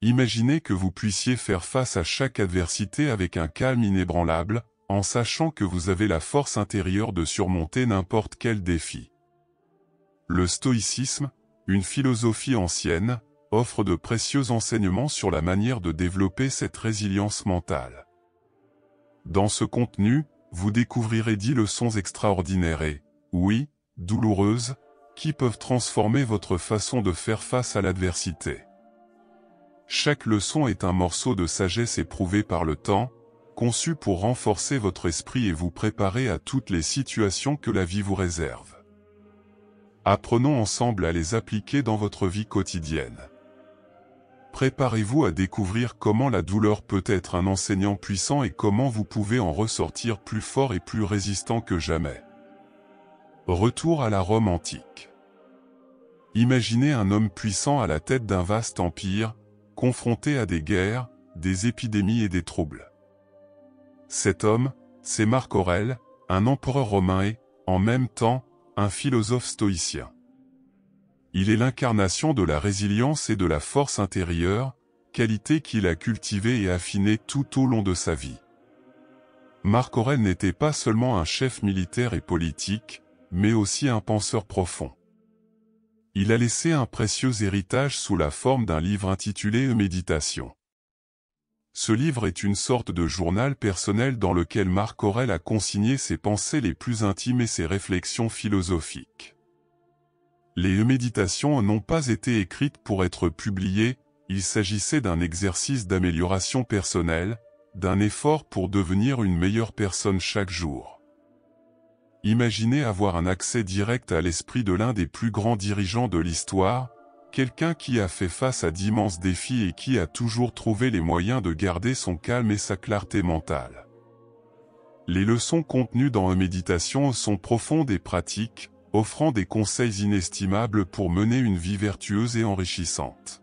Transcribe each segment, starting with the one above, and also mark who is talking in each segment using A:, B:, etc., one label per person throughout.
A: Imaginez que vous puissiez faire face à chaque adversité avec un calme inébranlable, en sachant que vous avez la force intérieure de surmonter n'importe quel défi. Le stoïcisme, une philosophie ancienne, offre de précieux enseignements sur la manière de développer cette résilience mentale. Dans ce contenu, vous découvrirez 10 leçons extraordinaires et, oui, douloureuses, qui peuvent transformer votre façon de faire face à l'adversité. Chaque leçon est un morceau de sagesse éprouvée par le temps, conçu pour renforcer votre esprit et vous préparer à toutes les situations que la vie vous réserve. Apprenons ensemble à les appliquer dans votre vie quotidienne. Préparez-vous à découvrir comment la douleur peut être un enseignant puissant et comment vous pouvez en ressortir plus fort et plus résistant que jamais. Retour à la Rome antique. Imaginez un homme puissant à la tête d'un vaste empire, confronté à des guerres, des épidémies et des troubles. Cet homme, c'est Marc Aurèle, un empereur romain et, en même temps, un philosophe stoïcien. Il est l'incarnation de la résilience et de la force intérieure, qualité qu'il a cultivée et affinée tout au long de sa vie. Marc Aurèle n'était pas seulement un chef militaire et politique, mais aussi un penseur profond. Il a laissé un précieux héritage sous la forme d'un livre intitulé Méditations. Ce livre est une sorte de journal personnel dans lequel Marc Aurèle a consigné ses pensées les plus intimes et ses réflexions philosophiques. Les méditations n'ont pas été écrites pour être publiées, il s'agissait d'un exercice d'amélioration personnelle, d'un effort pour devenir une meilleure personne chaque jour. Imaginez avoir un accès direct à l'esprit de l'un des plus grands dirigeants de l'histoire, quelqu'un qui a fait face à d'immenses défis et qui a toujours trouvé les moyens de garder son calme et sa clarté mentale. Les leçons contenues dans Méditations sont profondes et pratiques, offrant des conseils inestimables pour mener une vie vertueuse et enrichissante.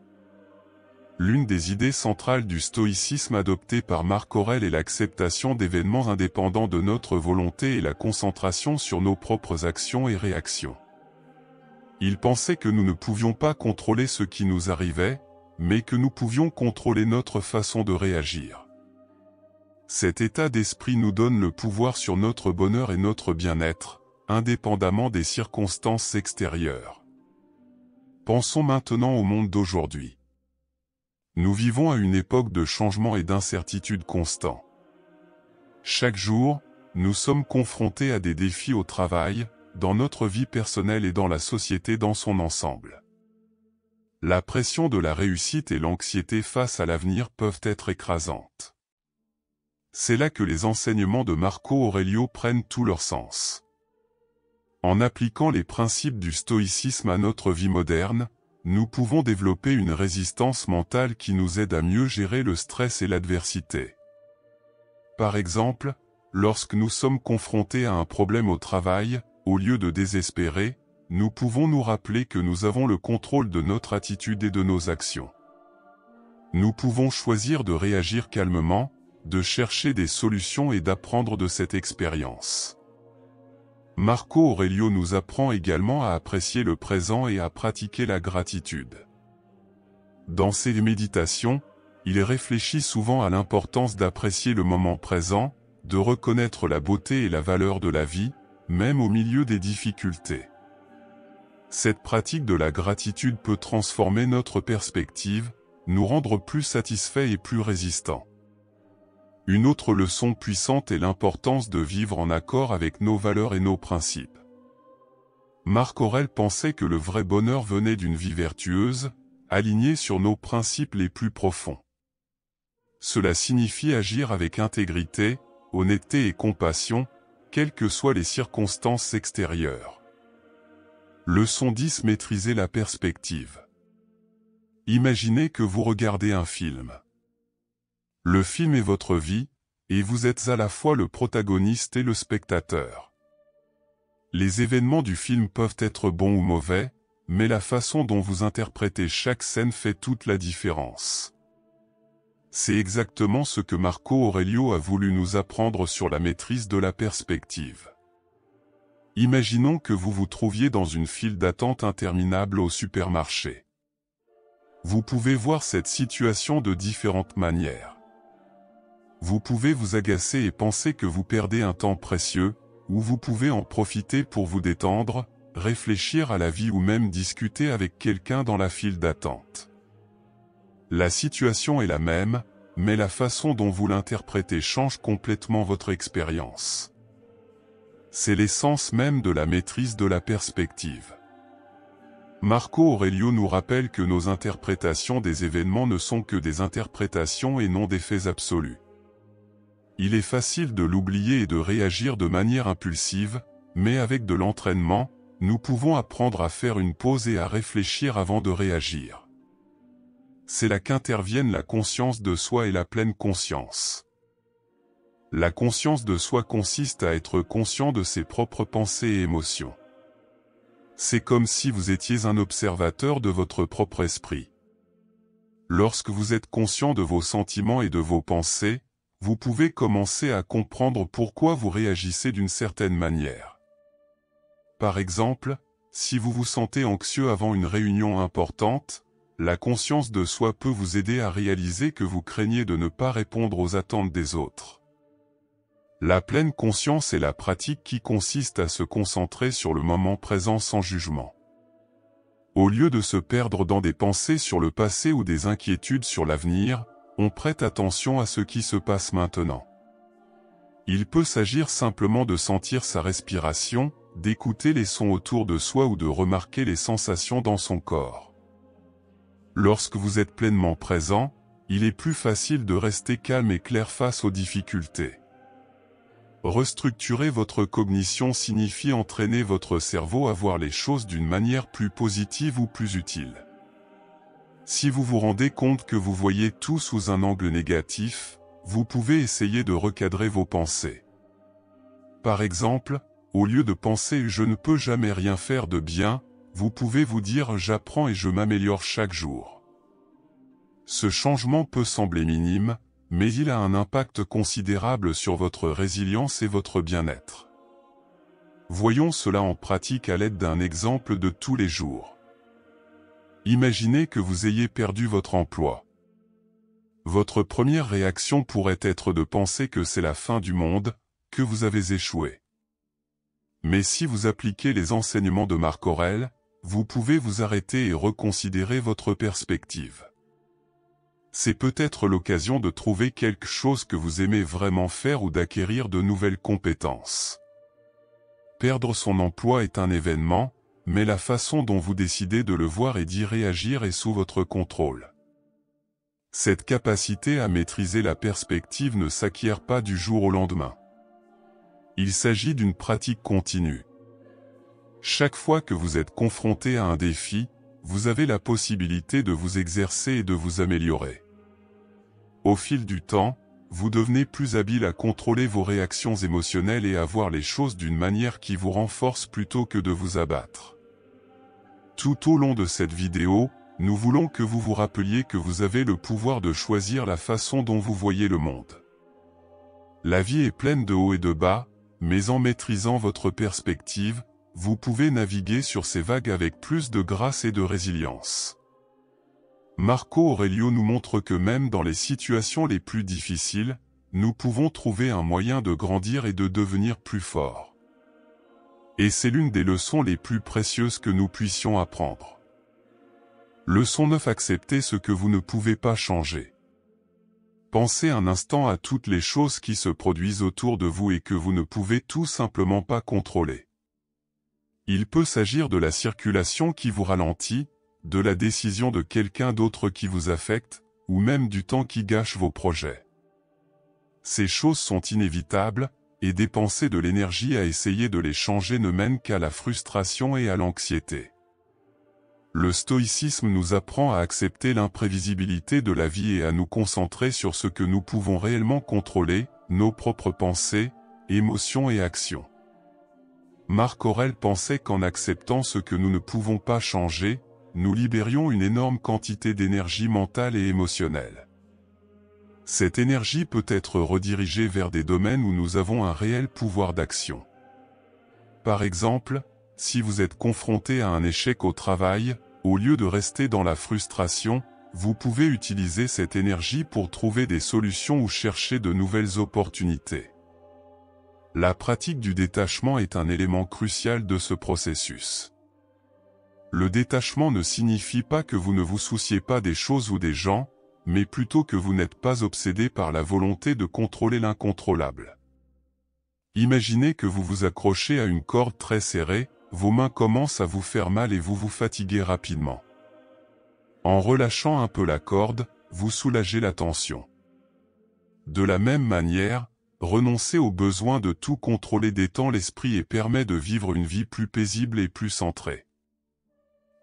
A: L'une des idées centrales du stoïcisme adoptée par Marc Aurèle est l'acceptation d'événements indépendants de notre volonté et la concentration sur nos propres actions et réactions. Il pensait que nous ne pouvions pas contrôler ce qui nous arrivait, mais que nous pouvions contrôler notre façon de réagir. Cet état d'esprit nous donne le pouvoir sur notre bonheur et notre bien-être, indépendamment des circonstances extérieures. Pensons maintenant au monde d'aujourd'hui. Nous vivons à une époque de changement et d'incertitude constants. Chaque jour, nous sommes confrontés à des défis au travail, dans notre vie personnelle et dans la société dans son ensemble. La pression de la réussite et l'anxiété face à l'avenir peuvent être écrasantes. C'est là que les enseignements de Marco Aurelio prennent tout leur sens. En appliquant les principes du stoïcisme à notre vie moderne, nous pouvons développer une résistance mentale qui nous aide à mieux gérer le stress et l'adversité. Par exemple, lorsque nous sommes confrontés à un problème au travail, au lieu de désespérer, nous pouvons nous rappeler que nous avons le contrôle de notre attitude et de nos actions. Nous pouvons choisir de réagir calmement, de chercher des solutions et d'apprendre de cette expérience. Marco Aurelio nous apprend également à apprécier le présent et à pratiquer la gratitude. Dans ses méditations, il réfléchit souvent à l'importance d'apprécier le moment présent, de reconnaître la beauté et la valeur de la vie, même au milieu des difficultés. Cette pratique de la gratitude peut transformer notre perspective, nous rendre plus satisfaits et plus résistants. Une autre leçon puissante est l'importance de vivre en accord avec nos valeurs et nos principes. Marc Aurèle pensait que le vrai bonheur venait d'une vie vertueuse, alignée sur nos principes les plus profonds. Cela signifie agir avec intégrité, honnêteté et compassion, quelles que soient les circonstances extérieures. Leçon 10. Maîtriser la perspective. Imaginez que vous regardez un film. Le film est votre vie, et vous êtes à la fois le protagoniste et le spectateur. Les événements du film peuvent être bons ou mauvais, mais la façon dont vous interprétez chaque scène fait toute la différence. C'est exactement ce que Marco Aurelio a voulu nous apprendre sur la maîtrise de la perspective. Imaginons que vous vous trouviez dans une file d'attente interminable au supermarché. Vous pouvez voir cette situation de différentes manières. Vous pouvez vous agacer et penser que vous perdez un temps précieux, ou vous pouvez en profiter pour vous détendre, réfléchir à la vie ou même discuter avec quelqu'un dans la file d'attente. La situation est la même, mais la façon dont vous l'interprétez change complètement votre expérience. C'est l'essence même de la maîtrise de la perspective. Marco Aurelio nous rappelle que nos interprétations des événements ne sont que des interprétations et non des faits absolus. Il est facile de l'oublier et de réagir de manière impulsive, mais avec de l'entraînement, nous pouvons apprendre à faire une pause et à réfléchir avant de réagir. C'est là qu'interviennent la conscience de soi et la pleine conscience. La conscience de soi consiste à être conscient de ses propres pensées et émotions. C'est comme si vous étiez un observateur de votre propre esprit. Lorsque vous êtes conscient de vos sentiments et de vos pensées, vous pouvez commencer à comprendre pourquoi vous réagissez d'une certaine manière. Par exemple, si vous vous sentez anxieux avant une réunion importante, la conscience de soi peut vous aider à réaliser que vous craignez de ne pas répondre aux attentes des autres. La pleine conscience est la pratique qui consiste à se concentrer sur le moment présent sans jugement. Au lieu de se perdre dans des pensées sur le passé ou des inquiétudes sur l'avenir, on prête attention à ce qui se passe maintenant. Il peut s'agir simplement de sentir sa respiration, d'écouter les sons autour de soi ou de remarquer les sensations dans son corps. Lorsque vous êtes pleinement présent, il est plus facile de rester calme et clair face aux difficultés. Restructurer votre cognition signifie entraîner votre cerveau à voir les choses d'une manière plus positive ou plus utile. Si vous vous rendez compte que vous voyez tout sous un angle négatif, vous pouvez essayer de recadrer vos pensées. Par exemple, au lieu de penser « je ne peux jamais rien faire de bien », vous pouvez vous dire « j'apprends et je m'améliore chaque jour ». Ce changement peut sembler minime, mais il a un impact considérable sur votre résilience et votre bien-être. Voyons cela en pratique à l'aide d'un exemple de tous les jours. Imaginez que vous ayez perdu votre emploi. Votre première réaction pourrait être de penser que c'est la fin du monde, que vous avez échoué. Mais si vous appliquez les enseignements de Marc Aurèle, vous pouvez vous arrêter et reconsidérer votre perspective. C'est peut-être l'occasion de trouver quelque chose que vous aimez vraiment faire ou d'acquérir de nouvelles compétences. Perdre son emploi est un événement, mais la façon dont vous décidez de le voir et d'y réagir est sous votre contrôle. Cette capacité à maîtriser la perspective ne s'acquiert pas du jour au lendemain. Il s'agit d'une pratique continue. Chaque fois que vous êtes confronté à un défi, vous avez la possibilité de vous exercer et de vous améliorer. Au fil du temps, vous devenez plus habile à contrôler vos réactions émotionnelles et à voir les choses d'une manière qui vous renforce plutôt que de vous abattre. Tout au long de cette vidéo, nous voulons que vous vous rappeliez que vous avez le pouvoir de choisir la façon dont vous voyez le monde. La vie est pleine de hauts et de bas, mais en maîtrisant votre perspective, vous pouvez naviguer sur ces vagues avec plus de grâce et de résilience. Marco Aurelio nous montre que même dans les situations les plus difficiles, nous pouvons trouver un moyen de grandir et de devenir plus forts. Et c'est l'une des leçons les plus précieuses que nous puissions apprendre. Leçon 9: acceptez ce que vous ne pouvez pas changer. Pensez un instant à toutes les choses qui se produisent autour de vous et que vous ne pouvez tout simplement pas contrôler. Il peut s'agir de la circulation qui vous ralentit, de la décision de quelqu'un d'autre qui vous affecte, ou même du temps qui gâche vos projets. Ces choses sont inévitables, et dépenser de l'énergie à essayer de les changer ne mène qu'à la frustration et à l'anxiété. Le stoïcisme nous apprend à accepter l'imprévisibilité de la vie et à nous concentrer sur ce que nous pouvons réellement contrôler, nos propres pensées, émotions et actions. Marc Aurèle pensait qu'en acceptant ce que nous ne pouvons pas changer, nous libérions une énorme quantité d'énergie mentale et émotionnelle. Cette énergie peut être redirigée vers des domaines où nous avons un réel pouvoir d'action. Par exemple, si vous êtes confronté à un échec au travail, au lieu de rester dans la frustration, vous pouvez utiliser cette énergie pour trouver des solutions ou chercher de nouvelles opportunités. La pratique du détachement est un élément crucial de ce processus. Le détachement ne signifie pas que vous ne vous souciez pas des choses ou des gens, mais plutôt que vous n'êtes pas obsédé par la volonté de contrôler l'incontrôlable. Imaginez que vous vous accrochez à une corde très serrée, vos mains commencent à vous faire mal et vous vous fatiguez rapidement. En relâchant un peu la corde, vous soulagez la tension. De la même manière, renoncer au besoin de tout contrôler détend l'esprit et permet de vivre une vie plus paisible et plus centrée.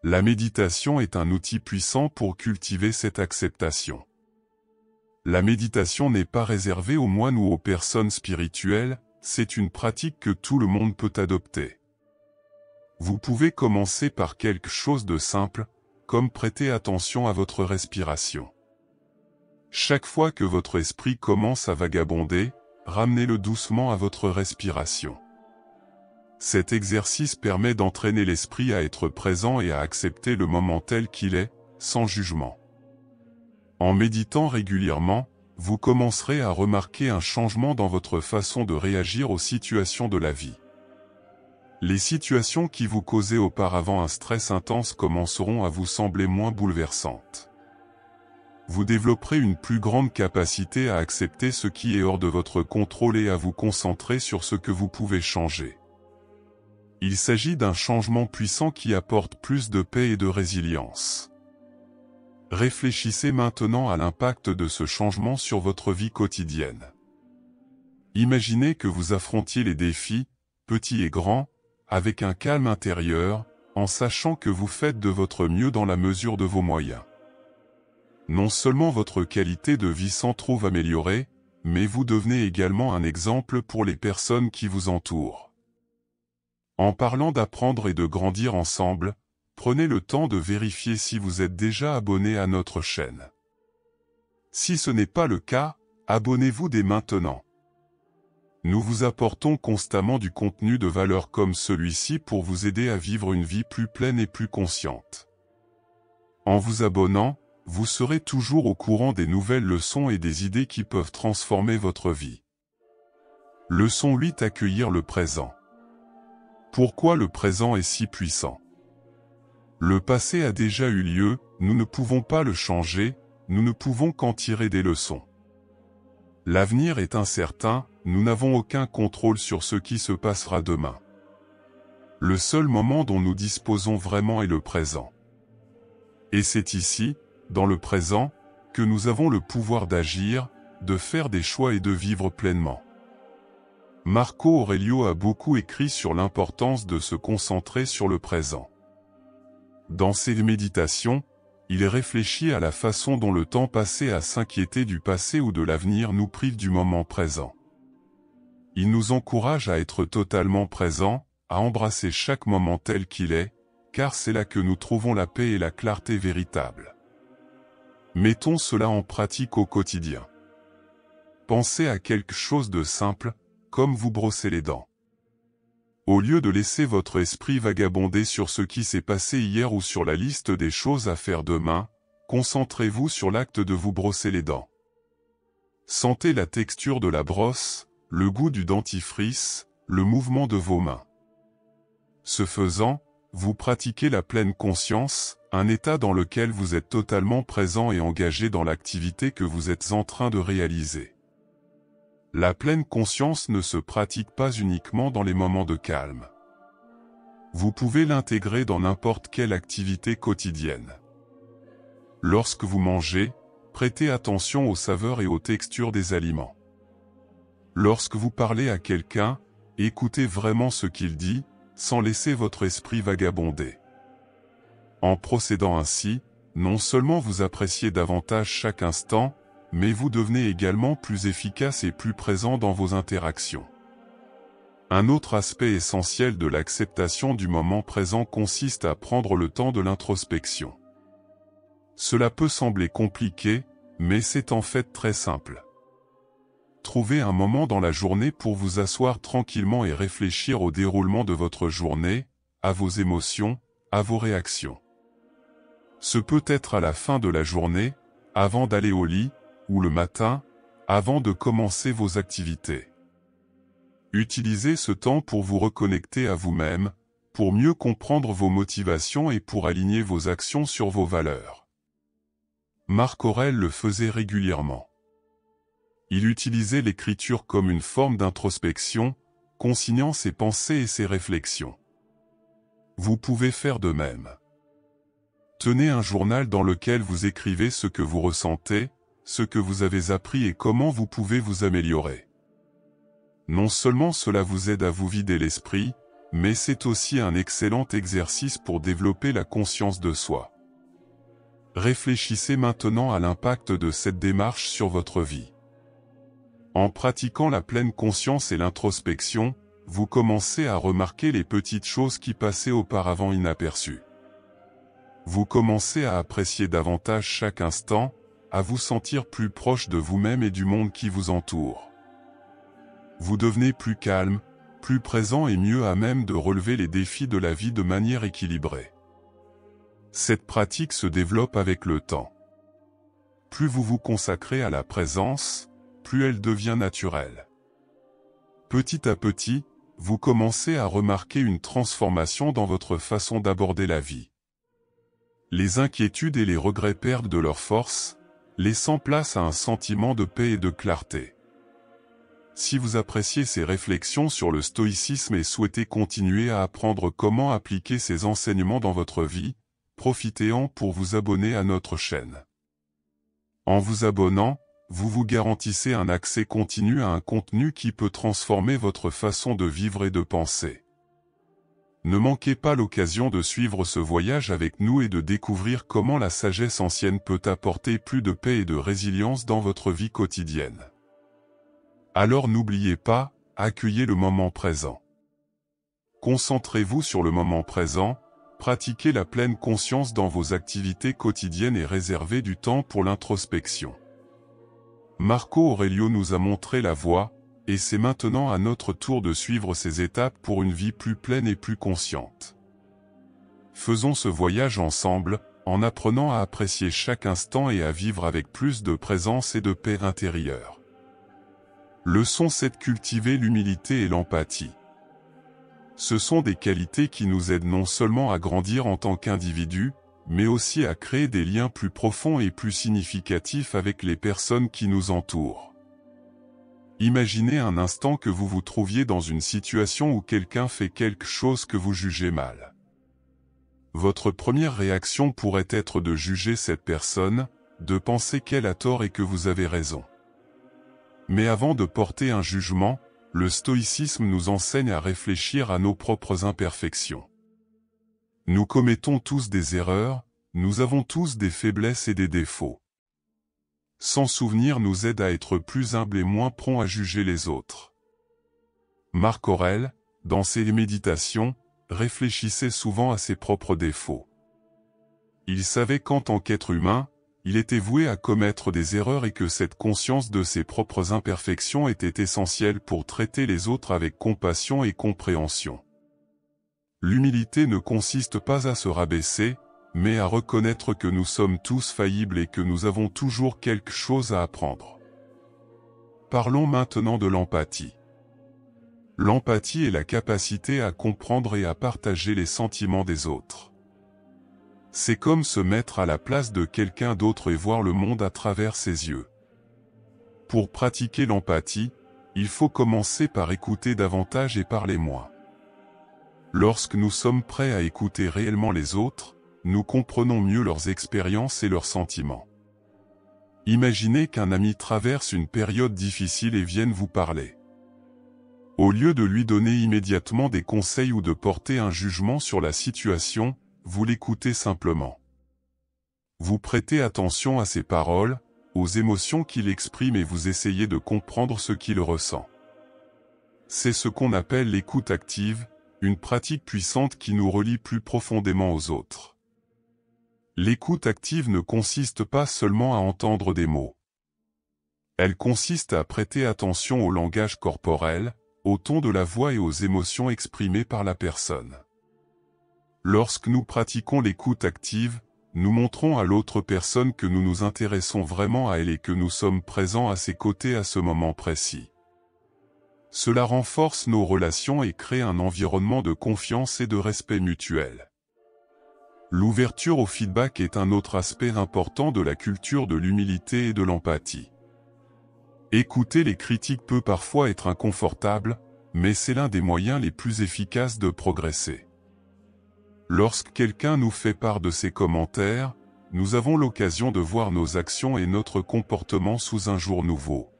A: La méditation est un outil puissant pour cultiver cette acceptation. La méditation n'est pas réservée aux moines ou aux personnes spirituelles, c'est une pratique que tout le monde peut adopter. Vous pouvez commencer par quelque chose de simple, comme prêter attention à votre respiration. Chaque fois que votre esprit commence à vagabonder, ramenez-le doucement à votre respiration. Cet exercice permet d'entraîner l'esprit à être présent et à accepter le moment tel qu'il est, sans jugement. En méditant régulièrement, vous commencerez à remarquer un changement dans votre façon de réagir aux situations de la vie. Les situations qui vous causaient auparavant un stress intense commenceront à vous sembler moins bouleversantes. Vous développerez une plus grande capacité à accepter ce qui est hors de votre contrôle et à vous concentrer sur ce que vous pouvez changer. Il s'agit d'un changement puissant qui apporte plus de paix et de résilience. Réfléchissez maintenant à l'impact de ce changement sur votre vie quotidienne. Imaginez que vous affrontiez les défis, petits et grands, avec un calme intérieur, en sachant que vous faites de votre mieux dans la mesure de vos moyens. Non seulement votre qualité de vie s'en trouve améliorée, mais vous devenez également un exemple pour les personnes qui vous entourent. En parlant d'apprendre et de grandir ensemble, prenez le temps de vérifier si vous êtes déjà abonné à notre chaîne. Si ce n'est pas le cas, abonnez-vous dès maintenant. Nous vous apportons constamment du contenu de valeur comme celui-ci pour vous aider à vivre une vie plus pleine et plus consciente. En vous abonnant, vous serez toujours au courant des nouvelles leçons et des idées qui peuvent transformer votre vie. Leçon 8: accueillir le présent. Pourquoi le présent est si puissant? Le passé a déjà eu lieu, nous ne pouvons pas le changer, nous ne pouvons qu'en tirer des leçons. L'avenir est incertain, nous n'avons aucun contrôle sur ce qui se passera demain. Le seul moment dont nous disposons vraiment est le présent. Et c'est ici, dans le présent, que nous avons le pouvoir d'agir, de faire des choix et de vivre pleinement. Marco Aurelio a beaucoup écrit sur l'importance de se concentrer sur le présent. Dans ses méditations, il réfléchit à la façon dont le temps passé à s'inquiéter du passé ou de l'avenir nous prive du moment présent. Il nous encourage à être totalement présents, à embrasser chaque moment tel qu'il est, car c'est là que nous trouvons la paix et la clarté véritable. Mettons cela en pratique au quotidien. Pensez à quelque chose de simple, comme vous brosser les dents. Au lieu de laisser votre esprit vagabonder sur ce qui s'est passé hier ou sur la liste des choses à faire demain, concentrez-vous sur l'acte de vous brosser les dents. Sentez la texture de la brosse, le goût du dentifrice, le mouvement de vos mains. Ce faisant, vous pratiquez la pleine conscience, un état dans lequel vous êtes totalement présent et engagé dans l'activité que vous êtes en train de réaliser. La pleine conscience ne se pratique pas uniquement dans les moments de calme. Vous pouvez l'intégrer dans n'importe quelle activité quotidienne. Lorsque vous mangez, prêtez attention aux saveurs et aux textures des aliments. Lorsque vous parlez à quelqu'un, écoutez vraiment ce qu'il dit, sans laisser votre esprit vagabonder. En procédant ainsi, non seulement vous appréciez davantage chaque instant, mais vous devenez également plus efficace et plus présent dans vos interactions. Un autre aspect essentiel de l'acceptation du moment présent consiste à prendre le temps de l'introspection. Cela peut sembler compliqué, mais c'est en fait très simple. Trouvez un moment dans la journée pour vous asseoir tranquillement et réfléchir au déroulement de votre journée, à vos émotions, à vos réactions. Ce peut être à la fin de la journée, avant d'aller au lit, ou le matin, avant de commencer vos activités. Utilisez ce temps pour vous reconnecter à vous-même, pour mieux comprendre vos motivations et pour aligner vos actions sur vos valeurs. Marc Aurèle le faisait régulièrement. Il utilisait l'écriture comme une forme d'introspection, consignant ses pensées et ses réflexions. Vous pouvez faire de même. Tenez un journal dans lequel vous écrivez ce que vous ressentez, ce que vous avez appris et comment vous pouvez vous améliorer. Non seulement cela vous aide à vous vider l'esprit, mais c'est aussi un excellent exercice pour développer la conscience de soi. Réfléchissez maintenant à l'impact de cette démarche sur votre vie. En pratiquant la pleine conscience et l'introspection, vous commencez à remarquer les petites choses qui passaient auparavant inaperçues. Vous commencez à apprécier davantage chaque instant, à vous sentir plus proche de vous-même et du monde qui vous entoure. Vous devenez plus calme, plus présent et mieux à même de relever les défis de la vie de manière équilibrée. Cette pratique se développe avec le temps. Plus vous vous consacrez à la présence, plus elle devient naturelle. Petit à petit, vous commencez à remarquer une transformation dans votre façon d'aborder la vie. Les inquiétudes et les regrets perdent de leur force, laissant place à un sentiment de paix et de clarté. Si vous appréciez ces réflexions sur le stoïcisme et souhaitez continuer à apprendre comment appliquer ces enseignements dans votre vie, profitez-en pour vous abonner à notre chaîne. En vous abonnant, vous vous garantissez un accès continu à un contenu qui peut transformer votre façon de vivre et de penser. Ne manquez pas l'occasion de suivre ce voyage avec nous et de découvrir comment la sagesse ancienne peut apporter plus de paix et de résilience dans votre vie quotidienne. Alors n'oubliez pas, accueillez le moment présent. Concentrez-vous sur le moment présent, pratiquez la pleine conscience dans vos activités quotidiennes et réservez du temps pour l'introspection. Marco Aurelio nous a montré la voie, et c'est maintenant à notre tour de suivre ces étapes pour une vie plus pleine et plus consciente. Faisons ce voyage ensemble, en apprenant à apprécier chaque instant et à vivre avec plus de présence et de paix intérieure. Leçon 7: cultiver l'humilité et l'empathie. Ce sont des qualités qui nous aident non seulement à grandir en tant qu'individus, mais aussi à créer des liens plus profonds et plus significatifs avec les personnes qui nous entourent. Imaginez un instant que vous vous trouviez dans une situation où quelqu'un fait quelque chose que vous jugez mal. Votre première réaction pourrait être de juger cette personne, de penser qu'elle a tort et que vous avez raison. Mais avant de porter un jugement, le stoïcisme nous enseigne à réfléchir à nos propres imperfections. Nous commettons tous des erreurs, nous avons tous des faiblesses et des défauts. S'en souvenir nous aide à être plus humbles et moins prompts à juger les autres. Marc Aurèle, dans ses méditations, réfléchissait souvent à ses propres défauts. Il savait qu'en tant qu'être humain, il était voué à commettre des erreurs et que cette conscience de ses propres imperfections était essentielle pour traiter les autres avec compassion et compréhension. L'humilité ne consiste pas à se rabaisser, mais à reconnaître que nous sommes tous faillibles et que nous avons toujours quelque chose à apprendre. Parlons maintenant de l'empathie. L'empathie est la capacité à comprendre et à partager les sentiments des autres. C'est comme se mettre à la place de quelqu'un d'autre et voir le monde à travers ses yeux. Pour pratiquer l'empathie, il faut commencer par écouter davantage et parler moins. Lorsque nous sommes prêts à écouter réellement les autres, nous comprenons mieux leurs expériences et leurs sentiments. Imaginez qu'un ami traverse une période difficile et vienne vous parler. Au lieu de lui donner immédiatement des conseils ou de porter un jugement sur la situation, vous l'écoutez simplement. Vous prêtez attention à ses paroles, aux émotions qu'il exprime et vous essayez de comprendre ce qu'il ressent. C'est ce qu'on appelle l'écoute active, une pratique puissante qui nous relie plus profondément aux autres. L'écoute active ne consiste pas seulement à entendre des mots. Elle consiste à prêter attention au langage corporel, au ton de la voix et aux émotions exprimées par la personne. Lorsque nous pratiquons l'écoute active, nous montrons à l'autre personne que nous nous intéressons vraiment à elle et que nous sommes présents à ses côtés à ce moment précis. Cela renforce nos relations et crée un environnement de confiance et de respect mutuel. L'ouverture au feedback est un autre aspect important de la culture de l'humilité et de l'empathie. Écouter les critiques peut parfois être inconfortable, mais c'est l'un des moyens les plus efficaces de progresser. Lorsque quelqu'un nous fait part de ses commentaires, nous avons l'occasion de voir nos actions et notre comportement sous un jour nouveau.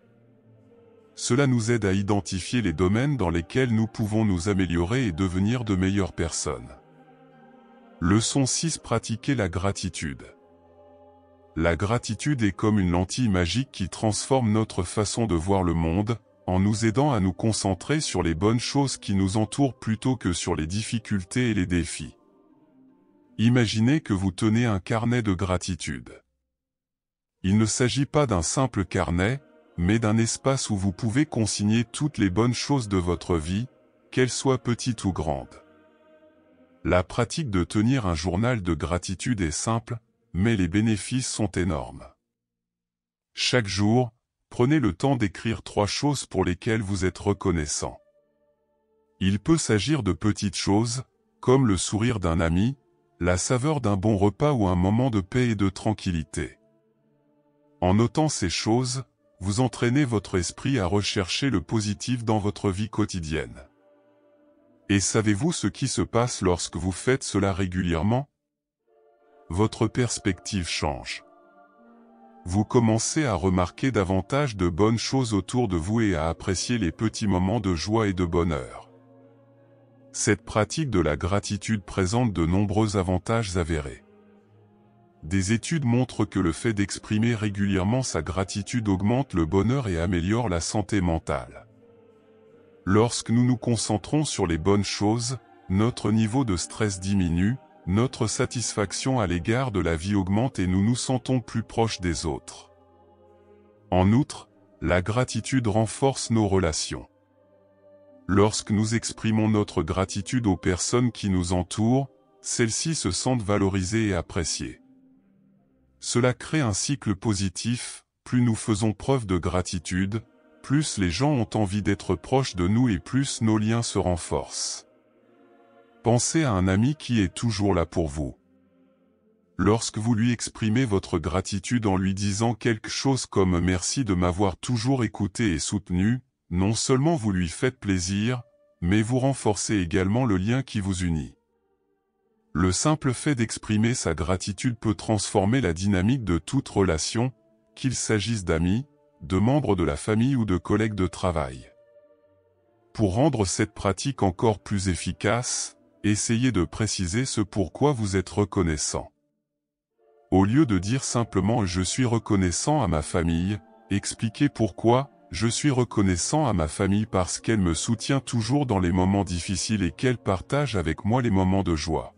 A: Cela nous aide à identifier les domaines dans lesquels nous pouvons nous améliorer et devenir de meilleures personnes. Leçon 6. Pratiquer la gratitude. La gratitude est comme une lentille magique qui transforme notre façon de voir le monde, en nous aidant à nous concentrer sur les bonnes choses qui nous entourent plutôt que sur les difficultés et les défis. Imaginez que vous tenez un carnet de gratitude. Il ne s'agit pas d'un simple carnet, mais d'un espace où vous pouvez consigner toutes les bonnes choses de votre vie, qu'elles soient petites ou grandes. La pratique de tenir un journal de gratitude est simple, mais les bénéfices sont énormes. Chaque jour, prenez le temps d'écrire 3 choses pour lesquelles vous êtes reconnaissant. Il peut s'agir de petites choses, comme le sourire d'un ami, la saveur d'un bon repas ou un moment de paix et de tranquillité. En notant ces choses, vous entraînez votre esprit à rechercher le positif dans votre vie quotidienne. Et savez-vous ce qui se passe lorsque vous faites cela régulièrement? Votre perspective change. Vous commencez à remarquer davantage de bonnes choses autour de vous et à apprécier les petits moments de joie et de bonheur. Cette pratique de la gratitude présente de nombreux avantages avérés. Des études montrent que le fait d'exprimer régulièrement sa gratitude augmente le bonheur et améliore la santé mentale. Lorsque nous nous concentrons sur les bonnes choses, notre niveau de stress diminue, notre satisfaction à l'égard de la vie augmente et nous nous sentons plus proches des autres. En outre, la gratitude renforce nos relations. Lorsque nous exprimons notre gratitude aux personnes qui nous entourent, celles-ci se sentent valorisées et appréciées. Cela crée un cycle positif, plus nous faisons preuve de gratitude, plus les gens ont envie d'être proches de nous et plus nos liens se renforcent. Pensez à un ami qui est toujours là pour vous. Lorsque vous lui exprimez votre gratitude en lui disant quelque chose comme « Merci de m'avoir toujours écouté et soutenu », non seulement vous lui faites plaisir, mais vous renforcez également le lien qui vous unit. Le simple fait d'exprimer sa gratitude peut transformer la dynamique de toute relation, qu'il s'agisse d'amis, de membres de la famille ou de collègues de travail. Pour rendre cette pratique encore plus efficace, essayez de préciser ce pourquoi vous êtes reconnaissant. Au lieu de dire simplement « Je suis reconnaissant à ma famille », expliquez pourquoi « Je suis reconnaissant à ma famille parce qu'elle me soutient toujours dans les moments difficiles et qu'elle partage avec moi les moments de joie ».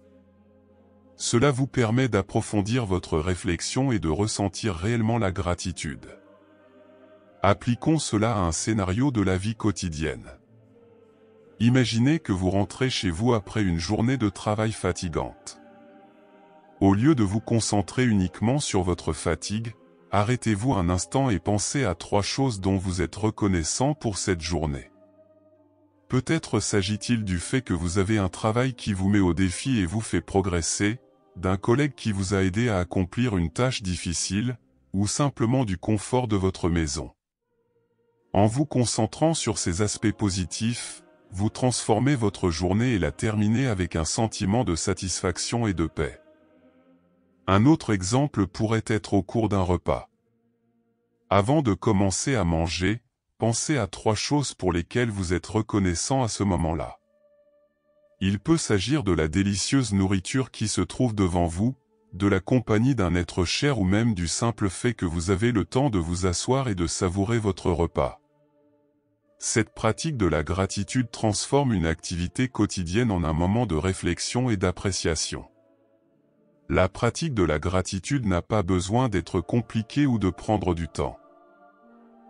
A: Cela vous permet d'approfondir votre réflexion et de ressentir réellement la gratitude. Appliquons cela à un scénario de la vie quotidienne. Imaginez que vous rentrez chez vous après une journée de travail fatigante. Au lieu de vous concentrer uniquement sur votre fatigue, arrêtez-vous un instant et pensez à 3 choses dont vous êtes reconnaissant pour cette journée. Peut-être s'agit-il du fait que vous avez un travail qui vous met au défi et vous fait progresser, d'un collègue qui vous a aidé à accomplir une tâche difficile, ou simplement du confort de votre maison. En vous concentrant sur ces aspects positifs, vous transformez votre journée et la terminez avec un sentiment de satisfaction et de paix. Un autre exemple pourrait être au cours d'un repas. Avant de commencer à manger, pensez à 3 choses pour lesquelles vous êtes reconnaissant à ce moment-là. Il peut s'agir de la délicieuse nourriture qui se trouve devant vous, de la compagnie d'un être cher ou même du simple fait que vous avez le temps de vous asseoir et de savourer votre repas. Cette pratique de la gratitude transforme une activité quotidienne en un moment de réflexion et d'appréciation. La pratique de la gratitude n'a pas besoin d'être compliquée ou de prendre du temps.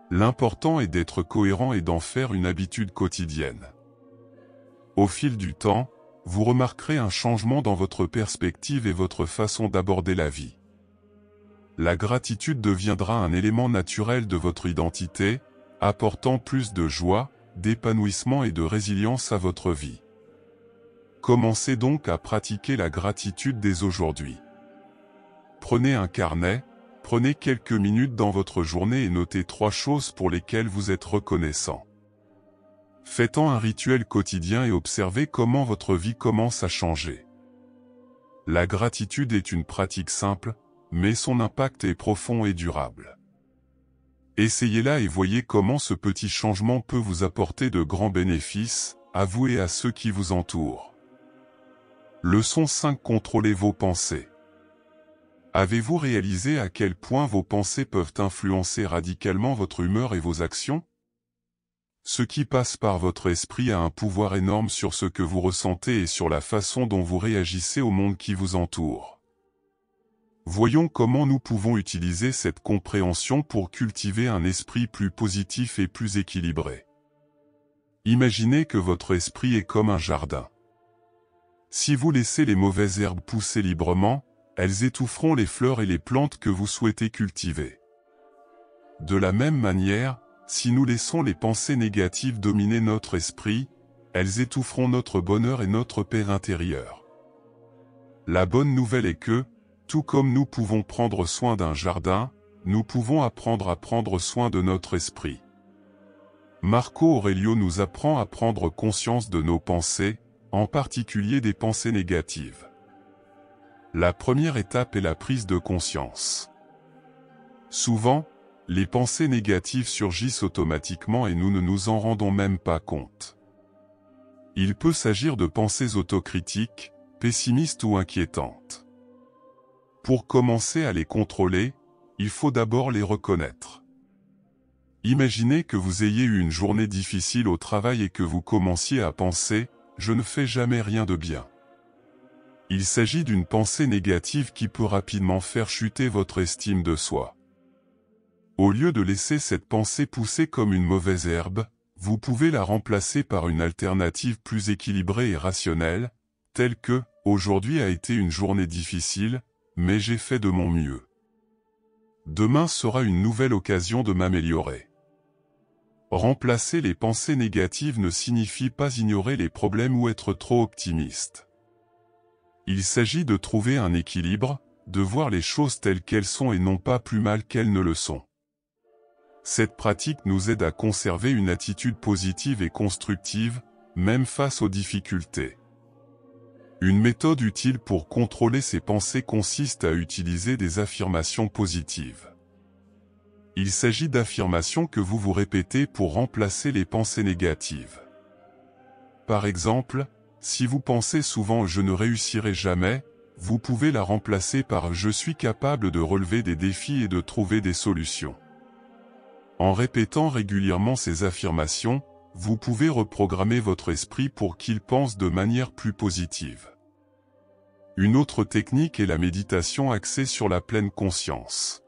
A: L'important est d'être cohérent et d'en faire une habitude quotidienne. Au fil du temps, vous remarquerez un changement dans votre perspective et votre façon d'aborder la vie. La gratitude deviendra un élément naturel de votre identité, apportant plus de joie, d'épanouissement et de résilience à votre vie. Commencez donc à pratiquer la gratitude dès aujourd'hui. Prenez un carnet, prenez quelques minutes dans votre journée et notez 3 choses pour lesquelles vous êtes reconnaissant. Faites-en un rituel quotidien et observez comment votre vie commence à changer. La gratitude est une pratique simple, mais son impact est profond et durable. Essayez-la et voyez comment ce petit changement peut vous apporter de grands bénéfices, à vous et à ceux qui vous entourent. Leçon 5. Contrôlez vos pensées. Avez-vous réalisé à quel point vos pensées peuvent influencer radicalement votre humeur et vos actions? Ce qui passe par votre esprit a un pouvoir énorme sur ce que vous ressentez et sur la façon dont vous réagissez au monde qui vous entoure. Voyons comment nous pouvons utiliser cette compréhension pour cultiver un esprit plus positif et plus équilibré. Imaginez que votre esprit est comme un jardin. Si vous laissez les mauvaises herbes pousser librement, elles étoufferont les fleurs et les plantes que vous souhaitez cultiver. De la même manière, si nous laissons les pensées négatives dominer notre esprit, elles étoufferont notre bonheur et notre paix intérieure. La bonne nouvelle est que, tout comme nous pouvons prendre soin d'un jardin, nous pouvons apprendre à prendre soin de notre esprit. Marco Aurelio nous apprend à prendre conscience de nos pensées, en particulier des pensées négatives. La première étape est la prise de conscience. Souvent, les pensées négatives surgissent automatiquement et nous ne nous en rendons même pas compte. Il peut s'agir de pensées autocritiques, pessimistes ou inquiétantes. Pour commencer à les contrôler, il faut d'abord les reconnaître. Imaginez que vous ayez eu une journée difficile au travail et que vous commenciez à penser « je ne fais jamais rien de bien ». Il s'agit d'une pensée négative qui peut rapidement faire chuter votre estime de soi. Au lieu de laisser cette pensée pousser comme une mauvaise herbe, vous pouvez la remplacer par une alternative plus équilibrée et rationnelle, telle que « aujourd'hui a été une journée difficile, mais j'ai fait de mon mieux. Demain sera une nouvelle occasion de m'améliorer ». Remplacer les pensées négatives ne signifie pas ignorer les problèmes ou être trop optimiste. Il s'agit de trouver un équilibre, de voir les choses telles qu'elles sont et non pas plus mal qu'elles ne le sont. Cette pratique nous aide à conserver une attitude positive et constructive, même face aux difficultés. Une méthode utile pour contrôler ses pensées consiste à utiliser des affirmations positives. Il s'agit d'affirmations que vous vous répétez pour remplacer les pensées négatives. Par exemple, si vous pensez souvent « je ne réussirai jamais », vous pouvez la remplacer par « je suis capable de relever des défis et de trouver des solutions ». En répétant régulièrement ces affirmations, vous pouvez reprogrammer votre esprit pour qu'il pense de manière plus positive. Une autre technique est la méditation axée sur la pleine conscience.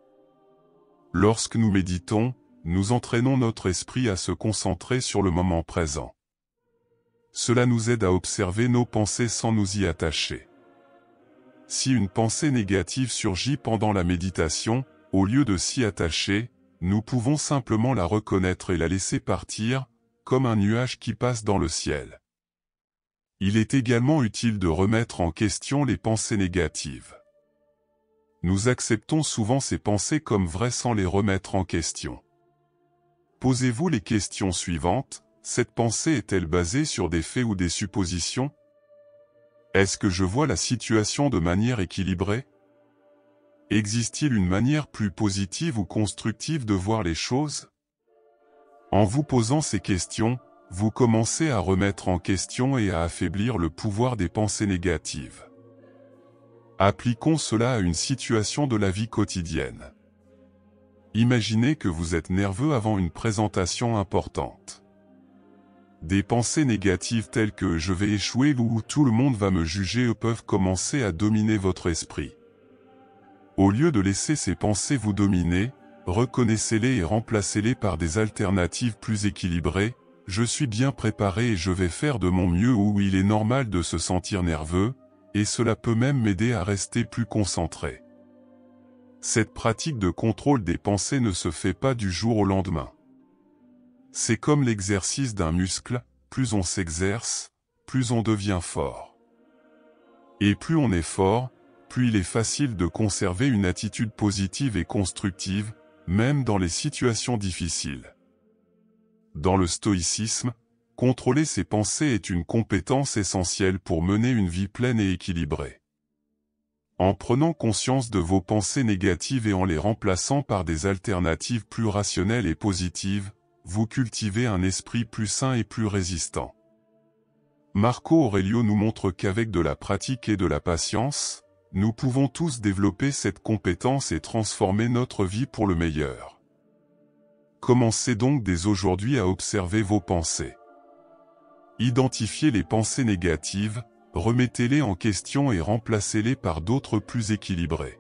A: Lorsque nous méditons, nous entraînons notre esprit à se concentrer sur le moment présent. Cela nous aide à observer nos pensées sans nous y attacher. Si une pensée négative surgit pendant la méditation, au lieu de s'y attacher, nous pouvons simplement la reconnaître et la laisser partir, comme un nuage qui passe dans le ciel. Il est également utile de remettre en question les pensées négatives. Nous acceptons souvent ces pensées comme vraies sans les remettre en question. Posez-vous les questions suivantes. Cette pensée est-elle basée sur des faits ou des suppositions? Est-ce que je vois la situation de manière équilibrée? Existe-t-il une manière plus positive ou constructive de voir les choses? En vous posant ces questions, vous commencez à remettre en question et à affaiblir le pouvoir des pensées négatives. Appliquons cela à une situation de la vie quotidienne. Imaginez que vous êtes nerveux avant une présentation importante. Des pensées négatives telles que « je vais échouer » ou « tout le monde va me juger » peuvent commencer à dominer votre esprit. Au lieu de laisser ces pensées vous dominer, reconnaissez-les et remplacez-les par des alternatives plus équilibrées, je suis bien préparé et je vais faire de mon mieux, ou il est normal de se sentir nerveux, et cela peut même m'aider à rester plus concentré. Cette pratique de contrôle des pensées ne se fait pas du jour au lendemain. C'est comme l'exercice d'un muscle, plus on s'exerce, plus on devient fort. Et plus on est fort, plus il est facile de conserver une attitude positive et constructive, même dans les situations difficiles. Dans le stoïcisme, contrôler ses pensées est une compétence essentielle pour mener une vie pleine et équilibrée. En prenant conscience de vos pensées négatives et en les remplaçant par des alternatives plus rationnelles et positives, vous cultivez un esprit plus sain et plus résistant. Marco Aurelio nous montre qu'avec de la pratique et de la patience, nous pouvons tous développer cette compétence et transformer notre vie pour le meilleur. Commencez donc dès aujourd'hui à observer vos pensées. Identifiez les pensées négatives, remettez-les en question et remplacez-les par d'autres plus équilibrées.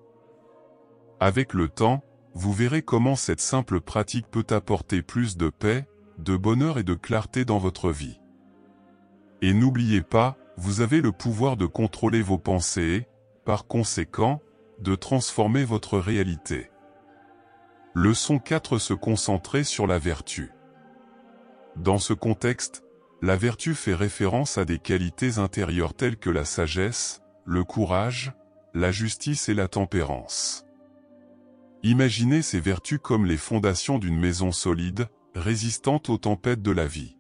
A: Avec le temps, vous verrez comment cette simple pratique peut apporter plus de paix, de bonheur et de clarté dans votre vie. Et n'oubliez pas, vous avez le pouvoir de contrôler vos pensées et, par conséquent, de transformer votre réalité. Leçon 4. Se concentrer sur la vertu. Dans ce contexte, la vertu fait référence à des qualités intérieures telles que la sagesse, le courage, la justice et la tempérance. Imaginez ces vertus comme les fondations d'une maison solide, résistante aux tempêtes de la vie.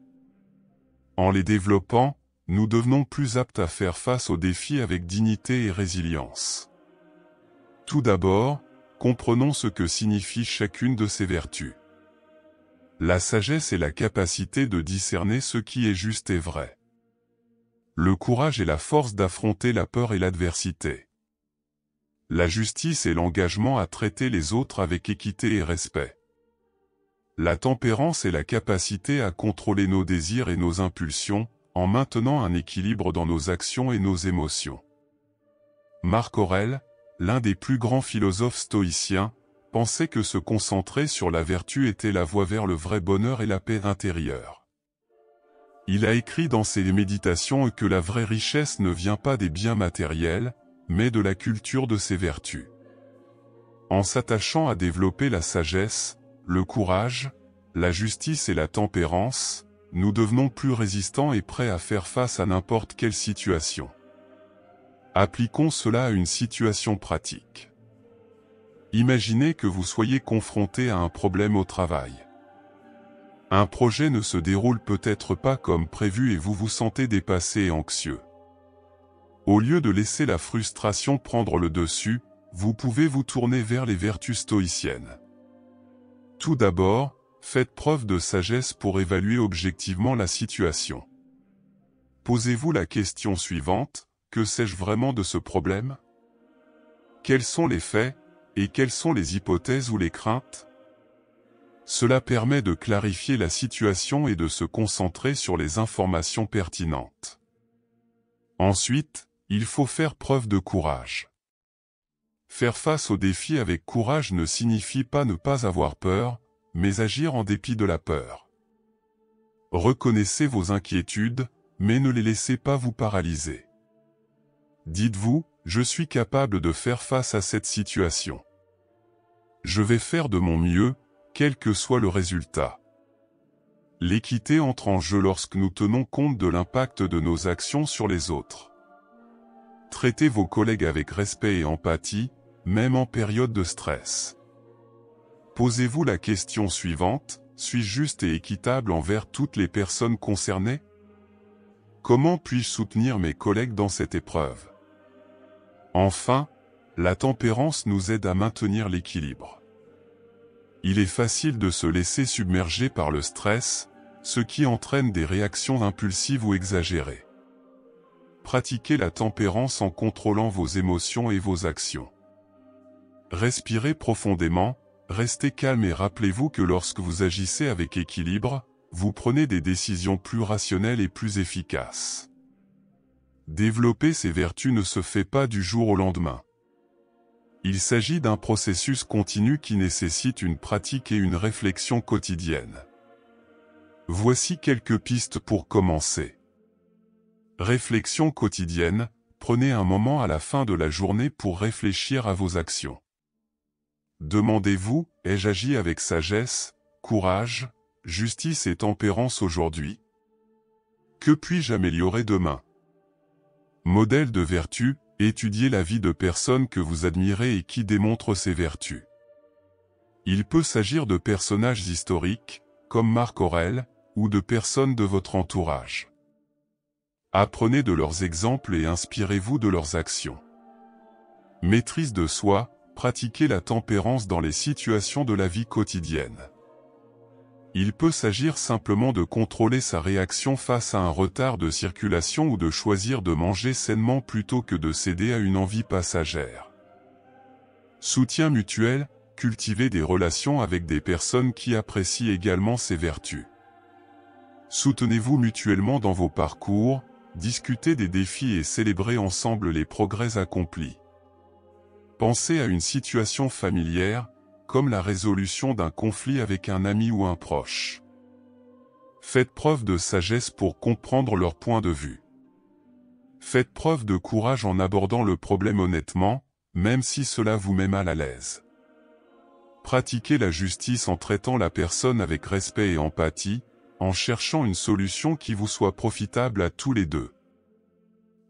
A: En les développant, nous devenons plus aptes à faire face aux défis avec dignité et résilience. Tout d'abord, comprenons ce que signifie chacune de ces vertus. La sagesse est la capacité de discerner ce qui est juste et vrai. Le courage est la force d'affronter la peur et l'adversité. La justice est l'engagement à traiter les autres avec équité et respect. La tempérance est la capacité à contrôler nos désirs et nos impulsions, en maintenant un équilibre dans nos actions et nos émotions. Marc Aurèle, l'un des plus grands philosophes stoïciens, pensait que se concentrer sur la vertu était la voie vers le vrai bonheur et la paix intérieure. Il a écrit dans ses méditations que la vraie richesse ne vient pas des biens matériels, mais de la culture de ses vertus. En s'attachant à développer la sagesse, le courage, la justice et la tempérance, nous devenons plus résistants et prêts à faire face à n'importe quelle situation. Appliquons cela à une situation pratique. Imaginez que vous soyez confronté à un problème au travail. Un projet ne se déroule peut-être pas comme prévu et vous vous sentez dépassé et anxieux. Au lieu de laisser la frustration prendre le dessus, vous pouvez vous tourner vers les vertus stoïciennes. Tout d'abord, faites preuve de sagesse pour évaluer objectivement la situation. Posez-vous la question suivante: que sais-je vraiment de ce problème? Quels sont les faits? Et quelles sont les hypothèses ou les craintes? Cela permet de clarifier la situation et de se concentrer sur les informations pertinentes. Ensuite, il faut faire preuve de courage. Faire face aux défis avec courage ne signifie pas ne pas avoir peur, mais agir en dépit de la peur. Reconnaissez vos inquiétudes, mais ne les laissez pas vous paralyser. Dites-vous: je suis capable de faire face à cette situation. Je vais faire de mon mieux, quel que soit le résultat. L'équité entre en jeu lorsque nous tenons compte de l'impact de nos actions sur les autres. Traitez vos collègues avec respect et empathie, même en période de stress. Posez-vous la question suivante: suis-je juste et équitable envers toutes les personnes concernées? Comment puis-je soutenir mes collègues dans cette épreuve? Enfin, la tempérance nous aide à maintenir l'équilibre. Il est facile de se laisser submerger par le stress, ce qui entraîne des réactions impulsives ou exagérées. Pratiquez la tempérance en contrôlant vos émotions et vos actions. Respirez profondément, restez calme et rappelez-vous que lorsque vous agissez avec équilibre, vous prenez des décisions plus rationnelles et plus efficaces. Développer ces vertus ne se fait pas du jour au lendemain. Il s'agit d'un processus continu qui nécessite une pratique et une réflexion quotidienne. Voici quelques pistes pour commencer. Réflexion quotidienne, prenez un moment à la fin de la journée pour réfléchir à vos actions. Demandez-vous, ai-je agi avec sagesse, courage, justice et tempérance aujourd'hui? Que puis-je améliorer demain? Modèle de vertu, étudiez la vie de personnes que vous admirez et qui démontrent ces vertus. Il peut s'agir de personnages historiques, comme Marc Aurèle, ou de personnes de votre entourage. Apprenez de leurs exemples et inspirez-vous de leurs actions. Maîtrise de soi, pratiquez la tempérance dans les situations de la vie quotidienne. Il peut s'agir simplement de contrôler sa réaction face à un retard de circulation ou de choisir de manger sainement plutôt que de céder à une envie passagère. Soutien mutuel, cultivez des relations avec des personnes qui apprécient également ces vertus. Soutenez-vous mutuellement dans vos parcours, discutez des défis et célébrez ensemble les progrès accomplis. Pensez à une situation familière, comme la résolution d'un conflit avec un ami ou un proche. Faites preuve de sagesse pour comprendre leur point de vue. Faites preuve de courage en abordant le problème honnêtement, même si cela vous met mal à l'aise. Pratiquez la justice en traitant la personne avec respect et empathie, en cherchant une solution qui vous soit profitable à tous les deux.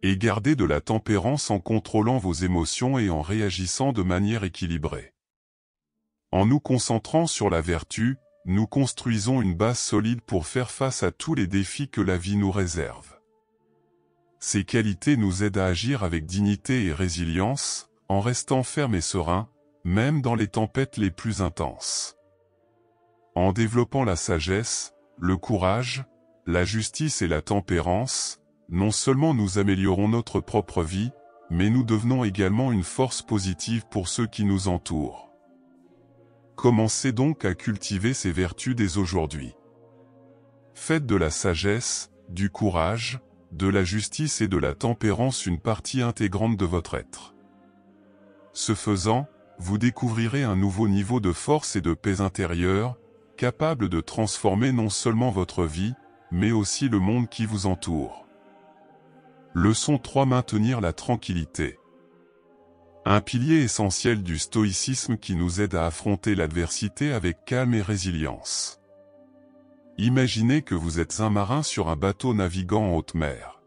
A: Et gardez de la tempérance en contrôlant vos émotions et en réagissant de manière équilibrée. En nous concentrant sur la vertu, nous construisons une base solide pour faire face à tous les défis que la vie nous réserve. Ces qualités nous aident à agir avec dignité et résilience, en restant fermes et sereins, même dans les tempêtes les plus intenses. En développant la sagesse, le courage, la justice et la tempérance, non seulement nous améliorons notre propre vie, mais nous devenons également une force positive pour ceux qui nous entourent. Commencez donc à cultiver ces vertus dès aujourd'hui. Faites de la sagesse, du courage, de la justice et de la tempérance une partie intégrante de votre être. Ce faisant, vous découvrirez un nouveau niveau de force et de paix intérieure, capable de transformer non seulement votre vie, mais aussi le monde qui vous entoure. Leçon 3: maintenir la tranquillité. Un pilier essentiel du stoïcisme qui nous aide à affronter l'adversité avec calme et résilience. Imaginez que vous êtes un marin sur un bateau naviguant en haute mer.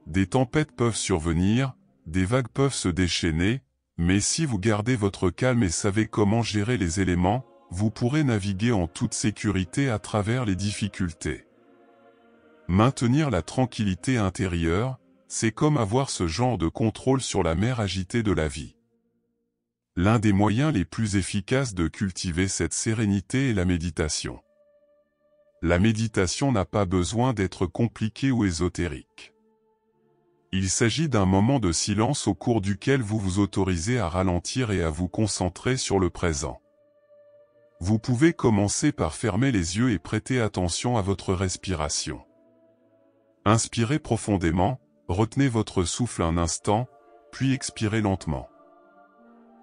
A: Des tempêtes peuvent survenir, des vagues peuvent se déchaîner, mais si vous gardez votre calme et savez comment gérer les éléments, vous pourrez naviguer en toute sécurité à travers les difficultés. Maintenir la tranquillité intérieure, c'est comme avoir ce genre de contrôle sur la mer agitée de la vie. L'un des moyens les plus efficaces de cultiver cette sérénité est la méditation. La méditation n'a pas besoin d'être compliquée ou ésotérique. Il s'agit d'un moment de silence au cours duquel vous vous autorisez à ralentir et à vous concentrer sur le présent. Vous pouvez commencer par fermer les yeux et prêter attention à votre respiration. Inspirez profondément, retenez votre souffle un instant, puis expirez lentement.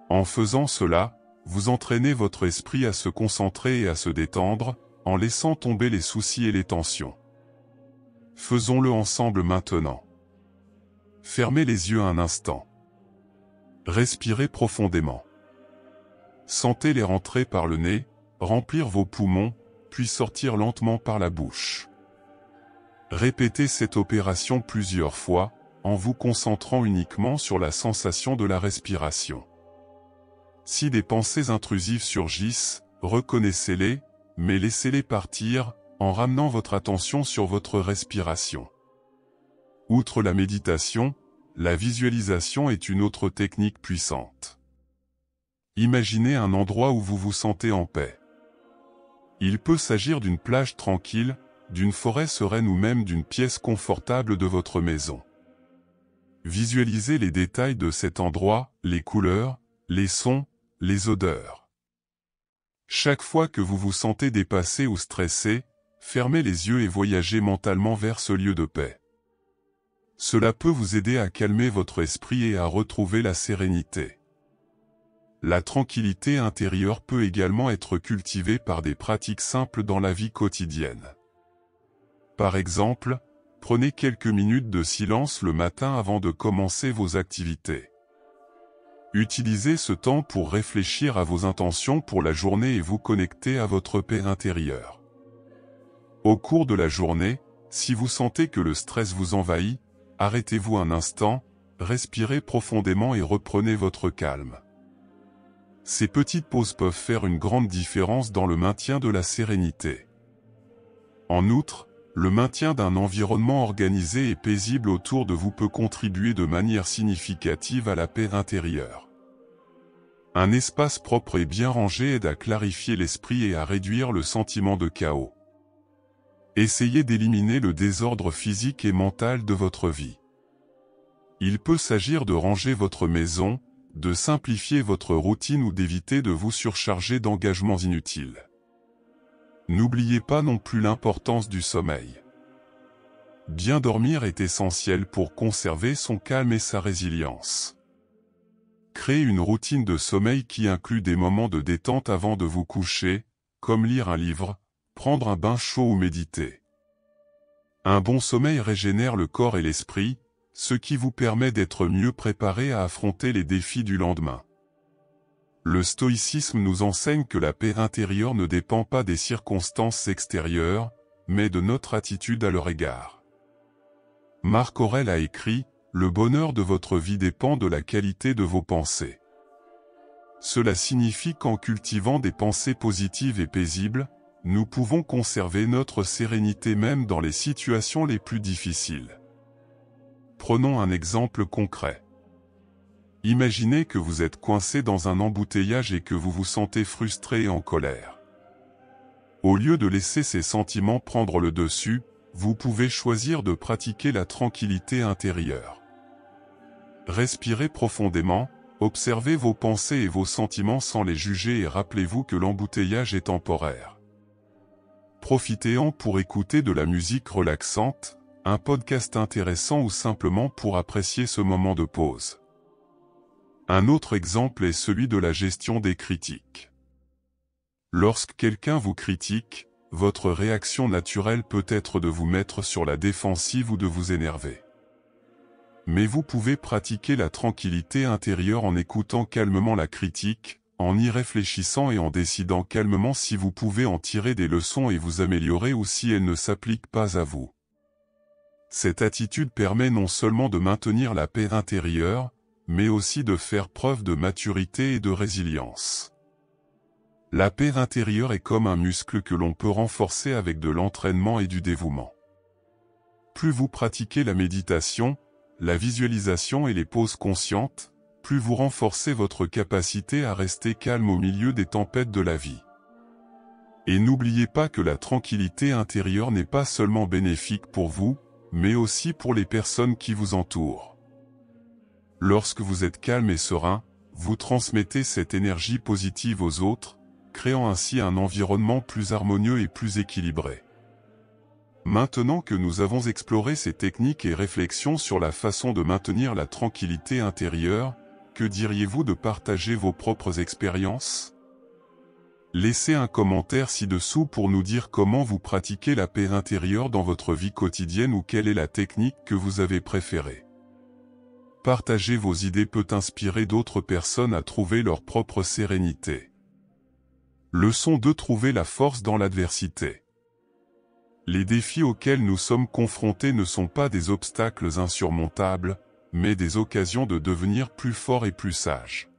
A: En faisant cela, vous entraînez votre esprit à se concentrer et à se détendre, en laissant tomber les soucis et les tensions. Faisons-le ensemble maintenant. Fermez les yeux un instant. Respirez profondément. Sentez l'air entrer par le nez, remplir vos poumons, puis sortir lentement par la bouche. Répétez cette opération plusieurs fois, en vous concentrant uniquement sur la sensation de la respiration. Si des pensées intrusives surgissent, reconnaissez-les, mais laissez-les partir, en ramenant votre attention sur votre respiration. Outre la méditation, la visualisation est une autre technique puissante. Imaginez un endroit où vous vous sentez en paix. Il peut s'agir d'une plage tranquille, d'une forêt sereine ou même d'une pièce confortable de votre maison. Visualisez les détails de cet endroit, les couleurs, les sons, les odeurs. Chaque fois que vous vous sentez dépassé ou stressé, fermez les yeux et voyagez mentalement vers ce lieu de paix. Cela peut vous aider à calmer votre esprit et à retrouver la sérénité. La tranquillité intérieure peut également être cultivée par des pratiques simples dans la vie quotidienne. Par exemple, prenez quelques minutes de silence le matin avant de commencer vos activités. Utilisez ce temps pour réfléchir à vos intentions pour la journée et vous connecter à votre paix intérieure. Au cours de la journée, si vous sentez que le stress vous envahit, arrêtez-vous un instant, respirez profondément et reprenez votre calme. Ces petites pauses peuvent faire une grande différence dans le maintien de la sérénité. En outre, le maintien d'un environnement organisé et paisible autour de vous peut contribuer de manière significative à la paix intérieure. Un espace propre et bien rangé aide à clarifier l'esprit et à réduire le sentiment de chaos. Essayez d'éliminer le désordre physique et mental de votre vie. Il peut s'agir de ranger votre maison, de simplifier votre routine ou d'éviter de vous surcharger d'engagements inutiles. N'oubliez pas non plus l'importance du sommeil. Bien dormir est essentiel pour conserver son calme et sa résilience. Créez une routine de sommeil qui inclut des moments de détente avant de vous coucher, comme lire un livre, prendre un bain chaud ou méditer. Un bon sommeil régénère le corps et l'esprit, ce qui vous permet d'être mieux préparé à affronter les défis du lendemain. Le stoïcisme nous enseigne que la paix intérieure ne dépend pas des circonstances extérieures, mais de notre attitude à leur égard. Marc Aurèle a écrit « Le bonheur de votre vie dépend de la qualité de vos pensées ». Cela signifie qu'en cultivant des pensées positives et paisibles, nous pouvons conserver notre sérénité même dans les situations les plus difficiles. Prenons un exemple concret. Imaginez que vous êtes coincé dans un embouteillage et que vous vous sentez frustré et en colère. Au lieu de laisser ces sentiments prendre le dessus, vous pouvez choisir de pratiquer la tranquillité intérieure. Respirez profondément, observez vos pensées et vos sentiments sans les juger et rappelez-vous que l'embouteillage est temporaire. Profitez-en pour écouter de la musique relaxante, un podcast intéressant ou simplement pour apprécier ce moment de pause. Un autre exemple est celui de la gestion des critiques. Lorsque quelqu'un vous critique, votre réaction naturelle peut être de vous mettre sur la défensive ou de vous énerver. Mais vous pouvez pratiquer la tranquillité intérieure en écoutant calmement la critique, en y réfléchissant et en décidant calmement si vous pouvez en tirer des leçons et vous améliorer ou si elle ne s'applique pas à vous. Cette attitude permet non seulement de maintenir la paix intérieure, mais aussi de faire preuve de maturité et de résilience. La paix intérieure est comme un muscle que l'on peut renforcer avec de l'entraînement et du dévouement. Plus vous pratiquez la méditation, la visualisation et les pauses conscientes, plus vous renforcez votre capacité à rester calme au milieu des tempêtes de la vie. Et n'oubliez pas que la tranquillité intérieure n'est pas seulement bénéfique pour vous, mais aussi pour les personnes qui vous entourent. Lorsque vous êtes calme et serein, vous transmettez cette énergie positive aux autres, créant ainsi un environnement plus harmonieux et plus équilibré. Maintenant que nous avons exploré ces techniques et réflexions sur la façon de maintenir la tranquillité intérieure, que diriez-vous de partager vos propres expériences? Laissez un commentaire ci-dessous pour nous dire comment vous pratiquez la paix intérieure dans votre vie quotidienne ou quelle est la technique que vous avez préférée. Partager vos idées peut inspirer d'autres personnes à trouver leur propre sérénité. Leçon 2: trouver la force dans l'adversité. Les défis auxquels nous sommes confrontés ne sont pas des obstacles insurmontables, mais des occasions de devenir plus forts et plus sages.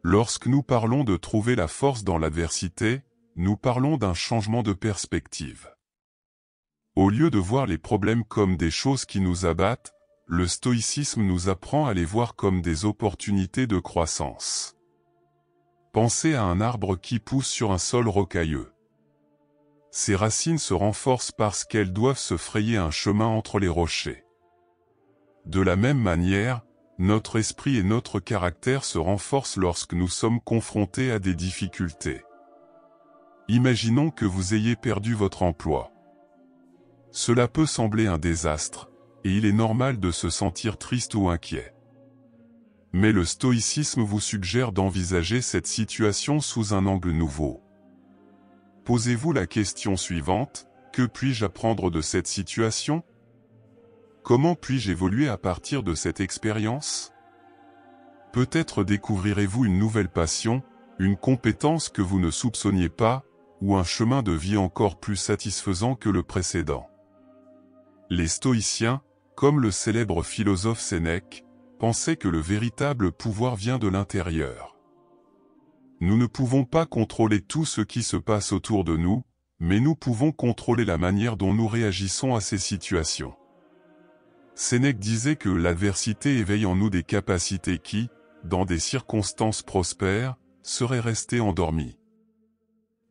A: Lorsque nous parlons de trouver la force dans l'adversité, nous parlons d'un changement de perspective. Au lieu de voir les problèmes comme des choses qui nous abattent, le stoïcisme nous apprend à les voir comme des opportunités de croissance. Pensez à un arbre qui pousse sur un sol rocailleux. Ses racines se renforcent parce qu'elles doivent se frayer un chemin entre les rochers. De la même manière, notre esprit et notre caractère se renforcent lorsque nous sommes confrontés à des difficultés. Imaginons que vous ayez perdu votre emploi. Cela peut sembler un désastre, et il est normal de se sentir triste ou inquiet. Mais le stoïcisme vous suggère d'envisager cette situation sous un angle nouveau. Posez-vous la question suivante: que puis-je apprendre de cette situation? Comment puis-je évoluer à partir de cette expérience? Peut-être découvrirez-vous une nouvelle passion, une compétence que vous ne soupçonniez pas, ou un chemin de vie encore plus satisfaisant que le précédent. Les stoïciens, comme le célèbre philosophe Sénèque, pensaient que le véritable pouvoir vient de l'intérieur. Nous ne pouvons pas contrôler tout ce qui se passe autour de nous, mais nous pouvons contrôler la manière dont nous réagissons à ces situations. Sénèque disait que l'adversité éveille en nous des capacités qui, dans des circonstances prospères, seraient restées endormies.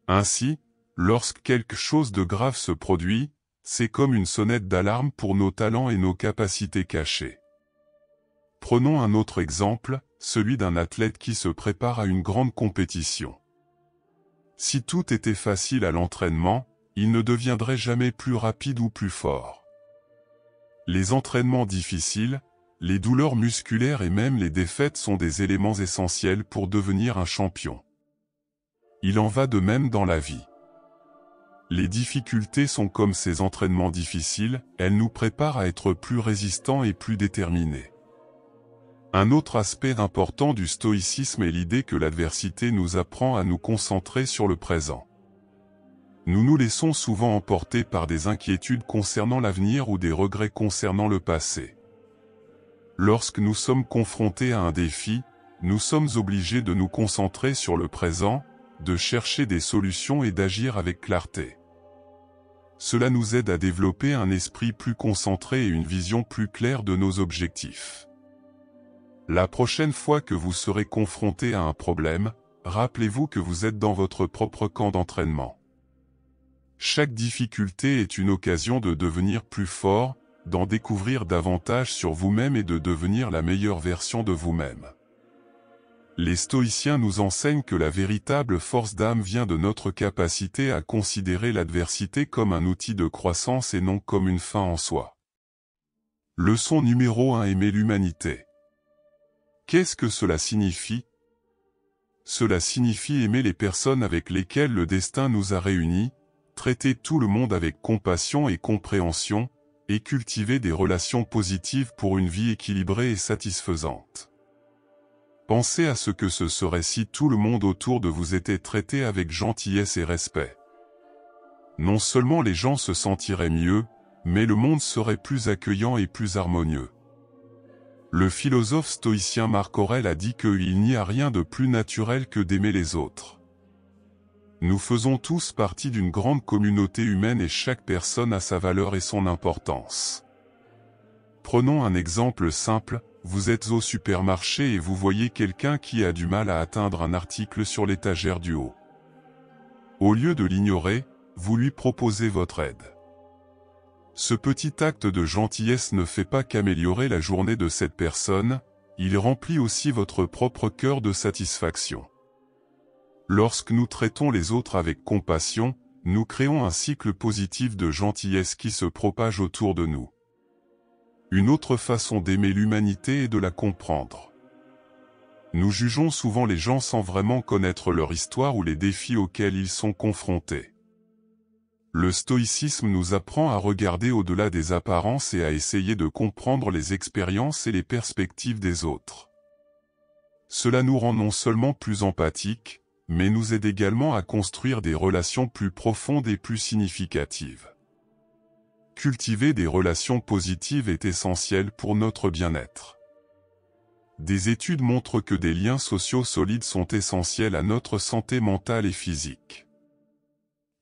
A: Ainsi, lorsque quelque chose de grave se produit, c'est comme une sonnette d'alarme pour nos talents et nos capacités cachées. Prenons un autre exemple, celui d'un athlète qui se prépare à une grande compétition. Si tout était facile à l'entraînement, il ne deviendrait jamais plus rapide ou plus fort. Les entraînements difficiles, les douleurs musculaires et même les défaites sont des éléments essentiels pour devenir un champion. Il en va de même dans la vie. Les difficultés sont comme ces entraînements difficiles, elles nous préparent à être plus résistants et plus déterminés. Un autre aspect important du stoïcisme est l'idée que l'adversité nous apprend à nous concentrer sur le présent. Nous nous laissons souvent emporter par des inquiétudes concernant l'avenir ou des regrets concernant le passé. Lorsque nous sommes confrontés à un défi, nous sommes obligés de nous concentrer sur le présent, de chercher des solutions et d'agir avec clarté. Cela nous aide à développer un esprit plus concentré et une vision plus claire de nos objectifs. La prochaine fois que vous serez confronté à un problème, rappelez-vous que vous êtes dans votre propre camp d'entraînement. Chaque difficulté est une occasion de devenir plus fort, d'en découvrir davantage sur vous-même et de devenir la meilleure version de vous-même. Les stoïciens nous enseignent que la véritable force d'âme vient de notre capacité à considérer l'adversité comme un outil de croissance et non comme une fin en soi. Leçon numéro 1: aimer l'humanité. Qu'est-ce que cela signifie? Cela signifie aimer les personnes avec lesquelles le destin nous a réunis, traiter tout le monde avec compassion et compréhension, et cultiver des relations positives pour une vie équilibrée et satisfaisante. Pensez à ce que ce serait si tout le monde autour de vous était traité avec gentillesse et respect. Non seulement les gens se sentiraient mieux, mais le monde serait plus accueillant et plus harmonieux. Le philosophe stoïcien Marc Aurèle a dit qu'il n'y a rien de plus naturel que d'aimer les autres. Nous faisons tous partie d'une grande communauté humaine et chaque personne a sa valeur et son importance. Prenons un exemple simple, vous êtes au supermarché et vous voyez quelqu'un qui a du mal à atteindre un article sur l'étagère du haut. Au lieu de l'ignorer, vous lui proposez votre aide. Ce petit acte de gentillesse ne fait pas qu'améliorer la journée de cette personne, il remplit aussi votre propre cœur de satisfaction. Lorsque nous traitons les autres avec compassion, nous créons un cycle positif de gentillesse qui se propage autour de nous. Une autre façon d'aimer l'humanité est de la comprendre. Nous jugeons souvent les gens sans vraiment connaître leur histoire ou les défis auxquels ils sont confrontés. Le stoïcisme nous apprend à regarder au-delà des apparences et à essayer de comprendre les expériences et les perspectives des autres. Cela nous rend non seulement plus empathiques, mais nous aide également à construire des relations plus profondes et plus significatives. Cultiver des relations positives est essentiel pour notre bien-être. Des études montrent que des liens sociaux solides sont essentiels à notre santé mentale et physique.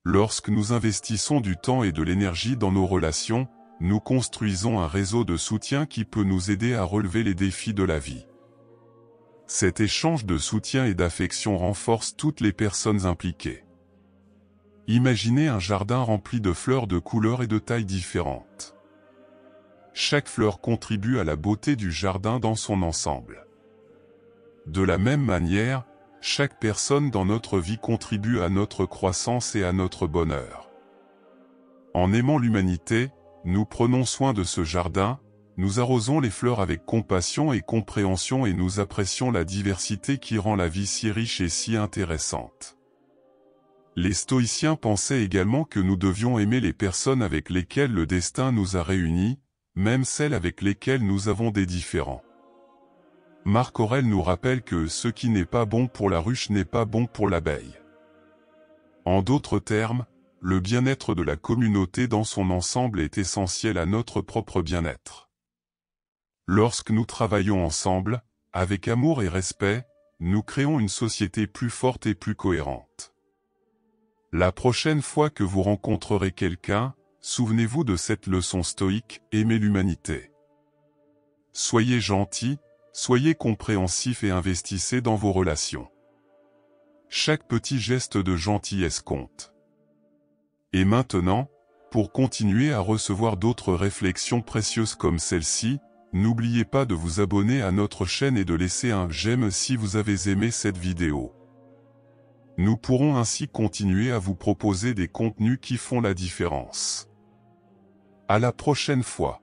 A: Lorsque nous investissons du temps et de l'énergie dans nos relations, nous construisons un réseau de soutien qui peut nous aider à relever les défis de la vie. Cet échange de soutien et d'affection renforce toutes les personnes impliquées. Imaginez un jardin rempli de fleurs de couleurs et de tailles différentes. Chaque fleur contribue à la beauté du jardin dans son ensemble. De la même manière, chaque personne dans notre vie contribue à notre croissance et à notre bonheur. En aimant l'humanité, nous prenons soin de ce jardin, Nous arrosons les fleurs avec compassion et compréhension et nous apprécions la diversité qui rend la vie si riche et si intéressante. Les stoïciens pensaient également que nous devions aimer les personnes avec lesquelles le destin nous a réunis, même celles avec lesquelles nous avons des différends. Marc Aurèle nous rappelle que ce qui n'est pas bon pour la ruche n'est pas bon pour l'abeille. En d'autres termes, le bien-être de la communauté dans son ensemble est essentiel à notre propre bien-être. Lorsque nous travaillons ensemble, avec amour et respect, nous créons une société plus forte et plus cohérente. La prochaine fois que vous rencontrerez quelqu'un, souvenez-vous de cette leçon stoïque, aimez l'humanité. Soyez gentil, soyez compréhensif et investissez dans vos relations. Chaque petit geste de gentillesse compte. Et maintenant, pour continuer à recevoir d'autres réflexions précieuses comme celle-ci, n'oubliez pas de vous abonner à notre chaîne et de laisser un j'aime si vous avez aimé cette vidéo. Nous pourrons ainsi continuer à vous proposer des contenus qui font la différence. À la prochaine fois.